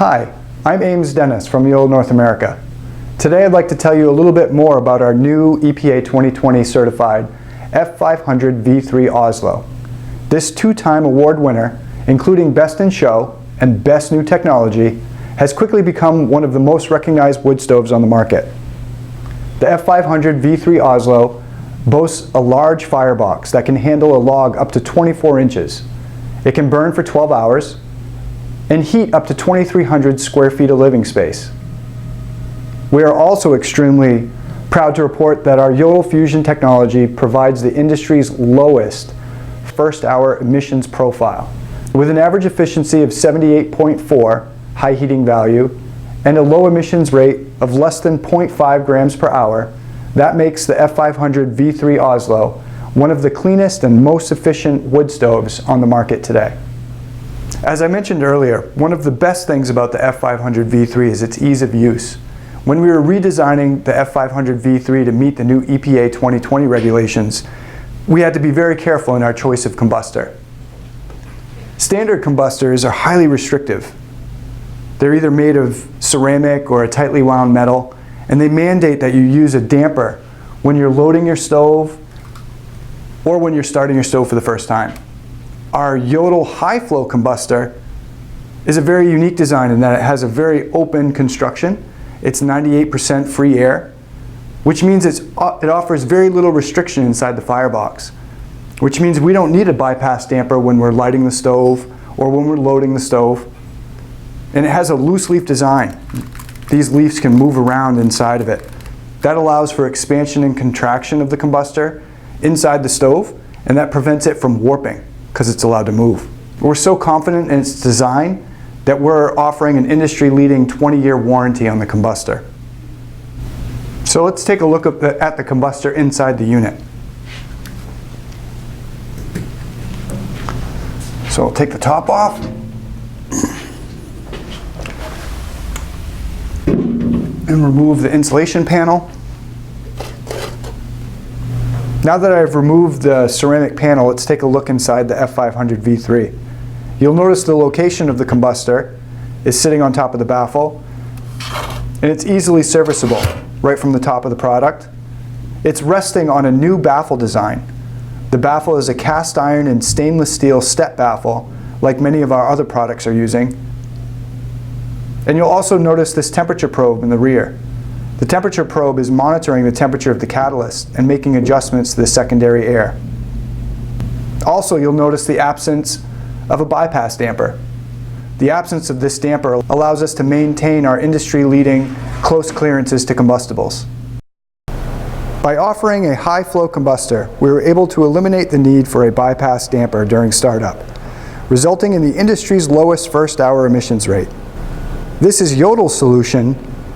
Hi, I'm Ames Dennis from Yodle North America. Today I'd like to tell you a little bit more about our new EPA 2020 certified F500 V3 Oslo. This two-time award winner, including Best in Show and Best New Technology, has quickly become one of the most recognized wood stoves on the market. The F500 V3 Oslo boasts a large firebox that can handle a log up to 24 inches. It can burn for 12 hours and heat up to 2,300 square feet of living space. We are also extremely proud to report that our Jøtul Fusion Technology provides the industry's lowest first hour emissions profile. With an average efficiency of 78.4 high heating value and a low emissions rate of less than 0.5 grams per hour, that makes the F500 V3 Oslo one of the cleanest and most efficient wood stoves on the market today. As I mentioned earlier, one of the best things about the F500 V3 is its ease of use. When we were redesigning the F500 V3 to meet the new EPA 2020 regulations, we had to be very careful in our choice of combustor. Standard combustors are highly restrictive. They're either made of ceramic or a tightly wound metal, and they mandate that you use a damper when you're loading your stove or when you're starting your stove for the first time. Our Jøtul High Flow Combustor is a very unique design in that it has a very open construction. It's 98% free air, which means it offers very little restriction inside the firebox, which means we don't need a bypass damper when we're lighting the stove or when we're loading the stove. And it has a loose leaf design. These leaves can move around inside of it. That allows for expansion and contraction of the combustor inside the stove, and that prevents it from warping because it's allowed to move. We're so confident in its design that we're offering an industry-leading 20-year warranty on the combustor. So let's take a look at the combustor inside the unit. So I'll take the top off. And remove the insulation panel. Now that I've removed the ceramic panel, let's take a look inside the F500 V3. You'll notice the location of the combustor is sitting on top of the baffle, and it's easily serviceable right from the top of the product. It's resting on a new baffle design. The baffle is a cast iron and stainless steel step baffle, like many of our other products are using. And you'll also notice this temperature probe in the rear. The temperature probe is monitoring the temperature of the catalyst and making adjustments to the secondary air. Also, you'll notice the absence of a bypass damper. The absence of this damper allows us to maintain our industry-leading close clearances to combustibles. By offering a high-flow combustor, we were able to eliminate the need for a bypass damper during startup, resulting in the industry's lowest first-hour emissions rate. This is Yodle's solution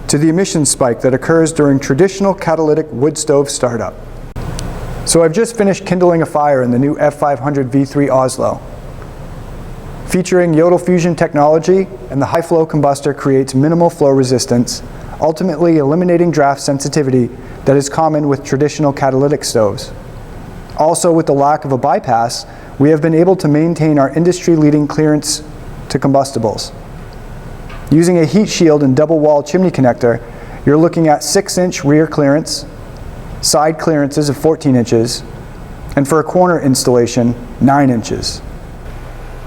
to the emissions spike that occurs during traditional catalytic wood stove startup. So I've just finished kindling a fire in the new F500 V3 Oslo. Featuring Jøtul Fusion Technology and the high flow combustor creates minimal flow resistance, ultimately eliminating draft sensitivity that is common with traditional catalytic stoves. Also, with the lack of a bypass, we have been able to maintain our industry-leading clearance to combustibles. Using a heat shield and double wall chimney connector, you're looking at 6-inch rear clearance, side clearances of 14 inches, and for a corner installation, 9 inches.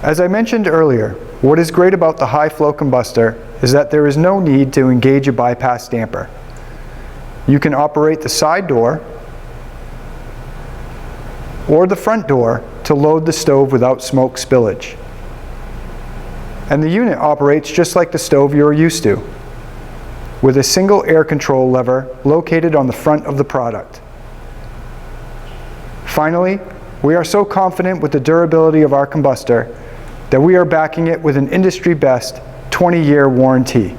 As I mentioned earlier, what is great about the high flow combustor is that there is no need to engage a bypass damper. You can operate the side door or the front door to load the stove without smoke spillage. And the unit operates just like the stove you're used to, with a single air control lever located on the front of the product. Finally, we are so confident with the durability of our combustor that we are backing it with an industry-best 20-year warranty.